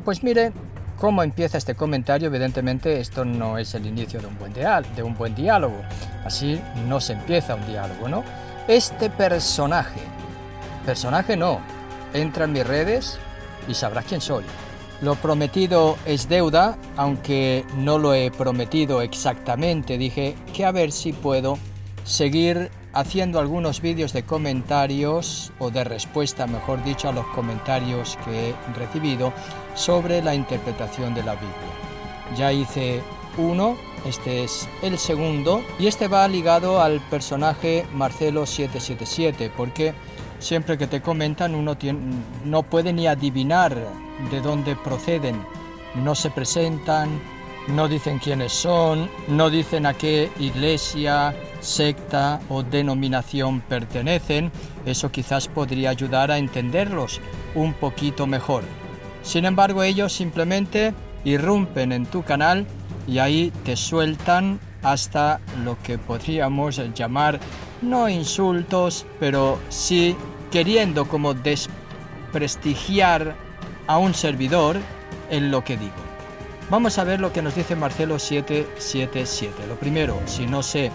pues mire cómo empieza este comentario. Evidentemente esto no es el inicio de un buen diálogo. Así no se empieza un diálogo, ¿no? Este personaje no, entra en mis redes y sabrás quién soy. Lo prometido es deuda, aunque no lo he prometido exactamente. Dije que a ver si puedo seguir haciendo algunos vídeos de comentarios o de respuesta, mejor dicho, a los comentarios que he recibido sobre la interpretación de la Biblia. Ya hice uno, este es el segundo, y este va ligado al personaje Marcelo 777, porque siempre que te comentan uno no puede ni adivinar de dónde proceden, no se presentan, no dicen quiénes son, no dicen a qué iglesia, secta o denominación pertenecen. Eso quizás podría ayudar a entenderlos un poquito mejor. Sin embargo, ellos simplemente irrumpen en tu canal y ahí te sueltan hasta lo que podríamos llamar, no insultos, pero sí queriendo como desprestigiar a un servidor en lo que digo. Vamos a ver lo que nos dice Marcelo 777. Lo primero, si no sé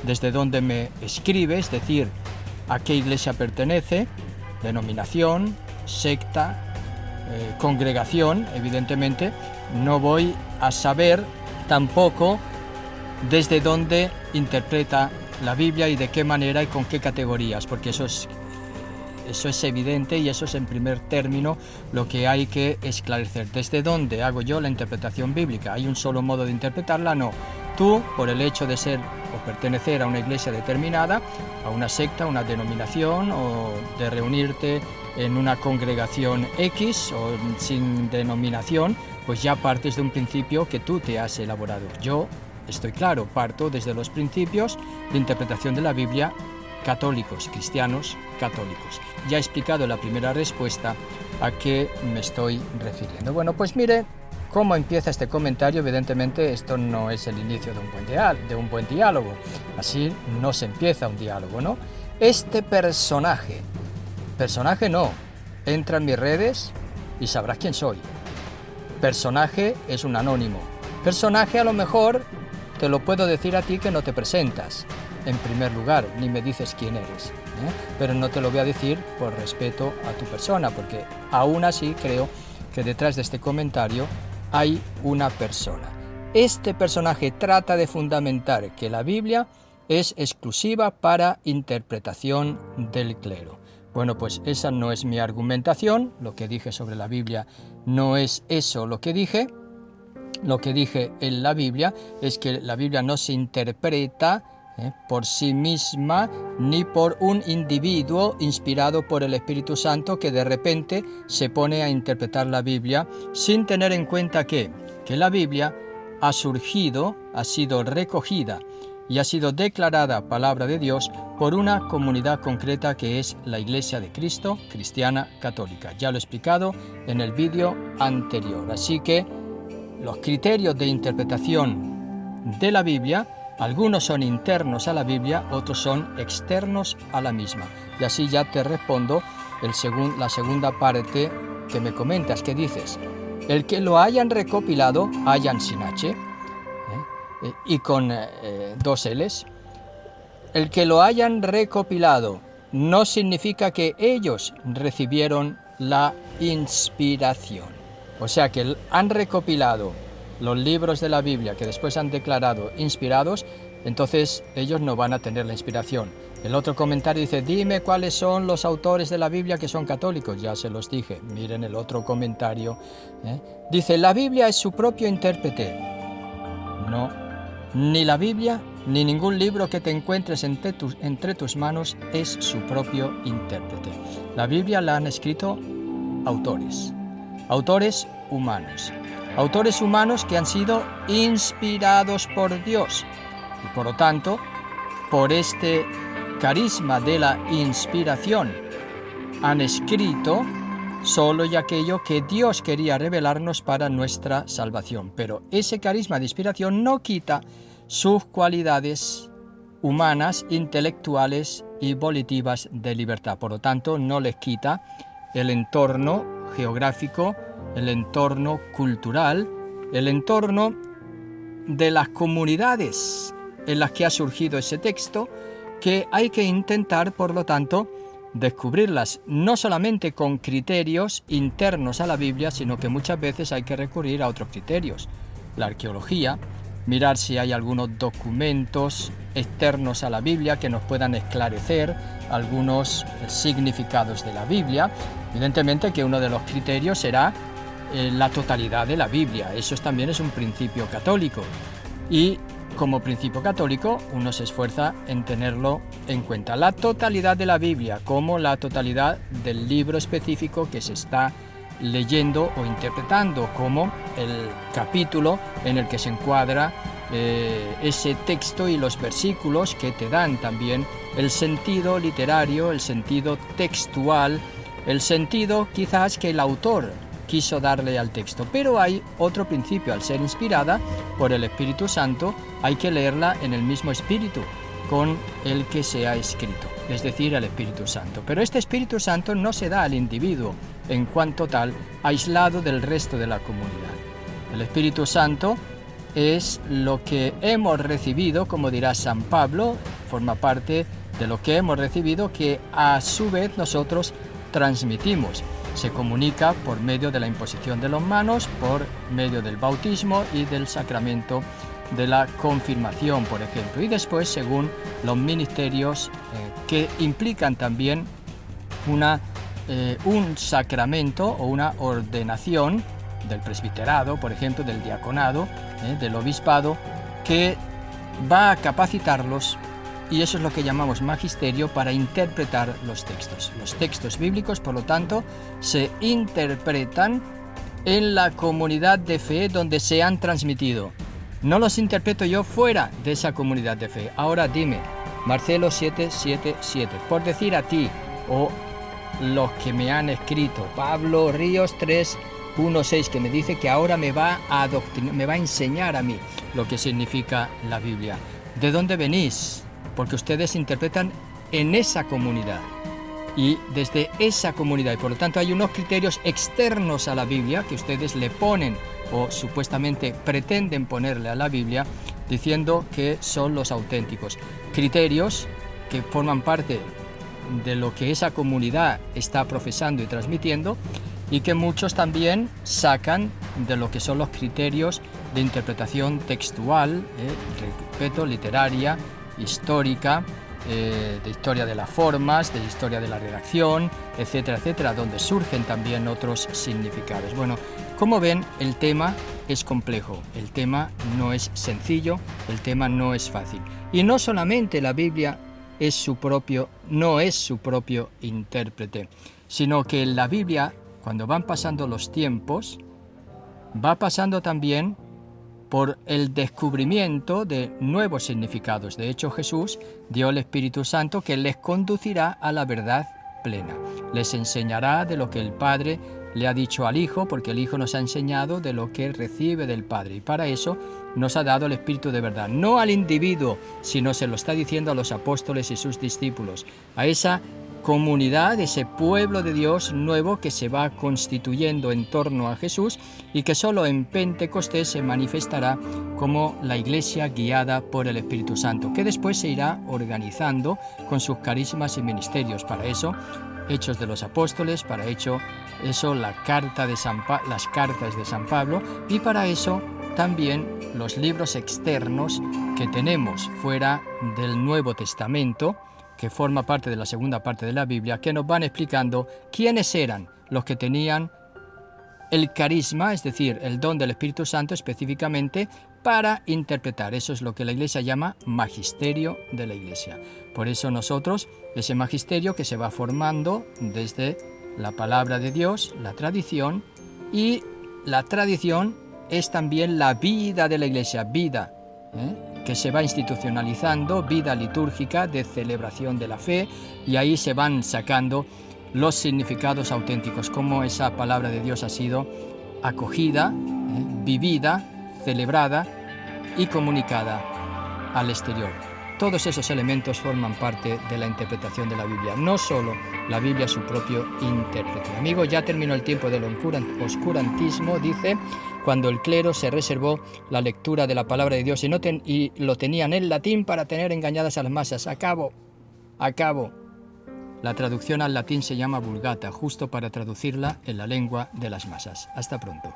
desde dónde me escribe, es decir, a qué iglesia pertenece, denominación, secta, congregación, evidentemente, no voy a saber tampoco desde dónde interpreta la Biblia y de qué manera y con qué categorías, porque eso es evidente y eso es en primer término lo que hay que esclarecer. ¿Desde dónde hago yo la interpretación bíblica? ¿Hay un solo modo de interpretarla? No. Tú, por el hecho de ser o pertenecer a una iglesia determinada, a una secta, a una denominación, o de reunirte en una congregación X o sin denominación, pues ya partes de un principio que tú te has elaborado. Yo estoy claro, parto desde los principios de interpretación de la Biblia católicos, cristianos católicos. Ya he explicado la primera respuesta a qué me estoy refiriendo. Bueno, pues mire cómo empieza este comentario. Evidentemente esto no es el inicio de un buen diálogo. Así no se empieza un diálogo, ¿no? Este personaje no, entra en mis redes y sabrás quién soy. Personaje es un anónimo. Personaje a lo mejor te lo puedo decir a ti que no te presentas en primer lugar, ni me dices quién eres, pero no te lo voy a decir por respeto a tu persona, porque aún así creo que detrás de este comentario hay una persona. Este personaje trata de fundamentar que la Biblia es exclusiva para interpretación del clero. Bueno, pues esa no es mi argumentación. Lo que dije sobre la Biblia no es eso lo que dije. Lo que dije en la Biblia es que la Biblia no se interpreta por sí misma ni por un individuo inspirado por el Espíritu Santo que de repente se pone a interpretar la Biblia sin tener en cuenta que la Biblia ha surgido, ha sido recogida y ha sido declarada palabra de Dios por una comunidad concreta que es la Iglesia de Cristo, cristiana católica. Ya lo he explicado en el vídeo anterior. Así que los criterios de interpretación de la Biblia, algunos son internos a la Biblia, otros son externos a la misma. Y así ya te respondo la segunda parte que me comentas, que dices, el que lo hayan recopilado, hayan sin H, y con dos L's, el que lo hayan recopilado no significa que ellos recibieron la inspiración. O sea que han recopilado los libros de la Biblia que después han declarado inspirados, entonces ellos no van a tener la inspiración. El otro comentario dice, dime cuáles son los autores de la Biblia que son católicos. Ya se los dije, miren el otro comentario. Dice, la Biblia es su propio intérprete. No, ni la Biblia ni ningún libro que te encuentres entre tus manos es su propio intérprete. La Biblia la han escrito autores humanos que han sido inspirados por Dios. Y por lo tanto, por este carisma de la inspiración, han escrito solo y aquello que Dios quería revelarnos para nuestra salvación. Pero ese carisma de inspiración no quita sus cualidades humanas, intelectuales y volitivas de libertad. Por lo tanto, no les quita el entorno geográfico el entorno cultural, el entorno de las comunidades en las que ha surgido ese texto, que hay que intentar, por lo tanto, descubrirlas no solamente con criterios internos a la Biblia, sino que muchas veces hay que recurrir a otros criterios. La arqueología, mirar si hay algunos documentos externos a la Biblia que nos puedan esclarecer algunos significados de la Biblia. Evidentemente que uno de los criterios será la totalidad de la Biblia. Eso también es un principio católico. Y como principio católico, uno se esfuerza en tenerlo en cuenta. La totalidad de la Biblia, como la totalidad del libro específico que se está leyendo o interpretando, como el capítulo en el que se encuadra ese texto y los versículos que te dan también el sentido literario, el sentido textual, el sentido quizás que el autor quiso darle al texto. Pero hay otro principio: al ser inspirada por el Espíritu Santo, hay que leerla en el mismo espíritu con el que se ha escrito, es decir, el Espíritu Santo. Pero este Espíritu Santo no se da al individuo en cuanto tal, aislado del resto de la comunidad. El Espíritu Santo es lo que hemos recibido, como dirá San Pablo, forma parte de lo que hemos recibido, que a su vez nosotros transmitimos. Se comunica por medio de la imposición de las manos, por medio del bautismo y del sacramento de la confirmación, por ejemplo, y después según los ministerios que implican también un sacramento o una ordenación del presbiterado, por ejemplo, del diaconado, del obispado, que va a capacitarlos, y eso es lo que llamamos magisterio, para interpretar los textos. Los textos bíblicos, por lo tanto, se interpretan en la comunidad de fe donde se han transmitido. No los interpreto yo fuera de esa comunidad de fe. Ahora dime, Marcelo 777, por decir a ti o los que me han escrito, Pablo Ríos 316, que me dice que ahora me va a enseñar a mí lo que significa la Biblia. ¿De dónde venís? Porque ustedes interpretan en esa comunidad y desde esa comunidad, y por lo tanto hay unos criterios externos a la Biblia que ustedes le ponen o supuestamente pretenden ponerle a la Biblia, diciendo que son los auténticos. Criterios que forman parte de lo que esa comunidad está profesando y transmitiendo, y que muchos también sacan de lo que son los criterios de interpretación textual, repito, literaria, histórica, de historia de las formas, de historia de la redacción, etcétera, etcétera, donde surgen también otros significados. Bueno, como ven, el tema es complejo, el tema no es sencillo, el tema no es fácil. Y no solamente la Biblia no es su propio intérprete, sino que la Biblia, cuando van pasando los tiempos, va pasando también por el descubrimiento de nuevos significados. De hecho, Jesús dio el Espíritu Santo que les conducirá a la verdad plena. Les enseñará de lo que el Padre le ha dicho al Hijo, porque el Hijo nos ha enseñado de lo que recibe del Padre. Y para eso nos ha dado el Espíritu de verdad. No al individuo, sino se lo está diciendo a los apóstoles y sus discípulos. A esa comunidad, ese pueblo de Dios nuevo que se va constituyendo en torno a Jesús y que solo en Pentecostés se manifestará como la iglesia guiada por el Espíritu Santo, que después se irá organizando con sus carismas y ministerios. Para eso, Hechos de los Apóstoles, para eso las cartas de San Pablo, y para eso también los libros externos que tenemos fuera del Nuevo Testamento, que forma parte de la segunda parte de la Biblia, que nos van explicando quiénes eran los que tenían el carisma, es decir, el don del Espíritu Santo específicamente para interpretar. Eso es lo que la Iglesia llama magisterio de la Iglesia. Por eso nosotros, ese magisterio que se va formando desde la palabra de Dios, la tradición, y la tradición es también la vida de la Iglesia, vida, que se va institucionalizando, vida litúrgica de celebración de la fe, y ahí se van sacando los significados auténticos, cómo esa palabra de Dios ha sido acogida, vivida, celebrada y comunicada al exterior. todos esos elementos forman parte de la interpretación de la Biblia, no solo la Biblia es su propio intérprete. Amigos, ya terminó el tiempo del oscurantismo, dice, cuando el clero se reservó la lectura de la palabra de Dios y lo tenían en latín para tener engañadas a las masas. Acabo. La traducción al latín se llama Vulgata, justo para traducirla en la lengua de las masas. Hasta pronto.